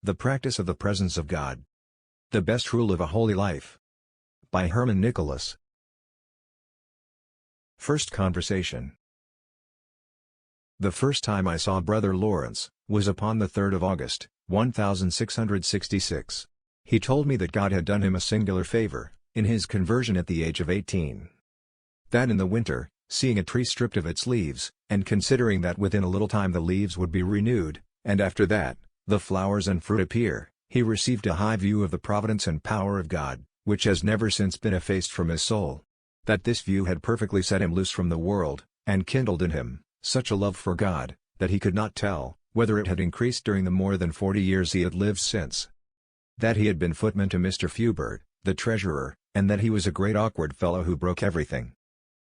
The Practice of the Presence of God. The Best Rule of a Holy Life. By Herman Nicholas. First Conversation. The first time I saw Brother Lawrence was upon the 3rd of August, 1666. He told me that God had done him a singular favor, in his conversion at the age of 18. That in the winter, seeing a tree stripped of its leaves, and considering that within a little time the leaves would be renewed, and after that, the flowers and fruit appear, he received a high view of the providence and power of God, which has never since been effaced from his soul. That this view had perfectly set him loose from the world, and kindled in him such a love for God, that he could not tell whether it had increased during the more than 40 years he had lived since. That he had been footman to Mr. Fubert, the treasurer, and that he was a great awkward fellow who broke everything.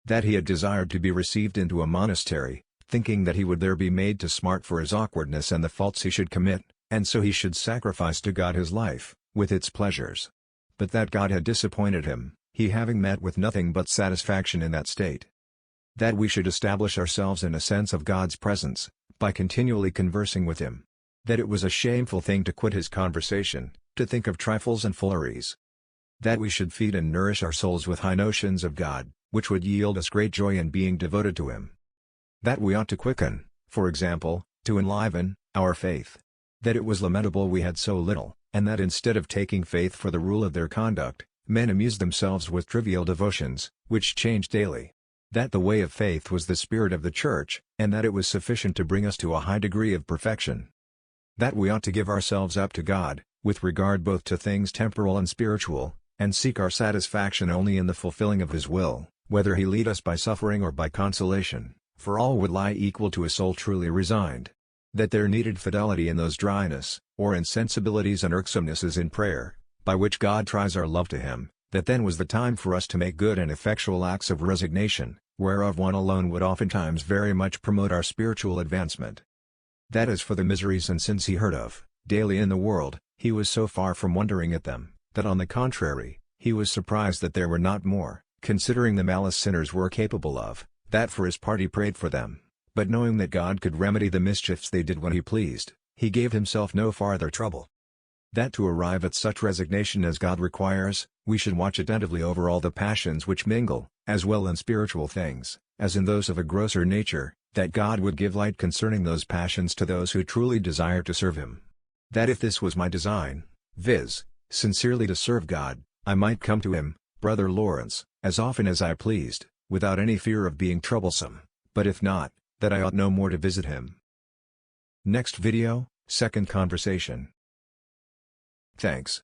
That he had desired to be received into a monastery, thinking that he would there be made to smart for his awkwardness and the faults he should commit, and so he should sacrifice to God his life, with its pleasures. But that God had disappointed him, he having met with nothing but satisfaction in that state. That we should establish ourselves in a sense of God's presence, by continually conversing with him. That it was a shameful thing to quit his conversation, to think of trifles and fooleries. That we should feed and nourish our souls with high notions of God, which would yield us great joy in being devoted to him. That we ought to quicken, for example, to enliven, our faith. That it was lamentable we had so little, and that instead of taking faith for the rule of their conduct, men amused themselves with trivial devotions, which changed daily. That the way of faith was the spirit of the Church, and that it was sufficient to bring us to a high degree of perfection. That we ought to give ourselves up to God, with regard both to things temporal and spiritual, and seek our satisfaction only in the fulfilling of His will, whether He lead us by suffering or by consolation, for all would lie equal to a soul truly resigned. That there needed fidelity in those dryness, or insensibilities and irksomenesses in prayer, by which God tries our love to Him, that then was the time for us to make good and effectual acts of resignation, whereof one alone would oftentimes very much promote our spiritual advancement. That as for the miseries and sins he heard of, daily in the world, he was so far from wondering at them, that on the contrary, he was surprised that there were not more, considering the malice sinners were capable of. That for his part he prayed for them, but knowing that God could remedy the mischiefs they did when he pleased, he gave himself no farther trouble. That to arrive at such resignation as God requires, we should watch attentively over all the passions which mingle, as well in spiritual things, as in those of a grosser nature, that God would give light concerning those passions to those who truly desire to serve him. That if this was my design, viz., sincerely to serve God, I might come to him, Brother Lawrence, as often as I pleased, without any fear of being troublesome, but if not, that I ought no more to visit him. Next video, second conversation. Thanks.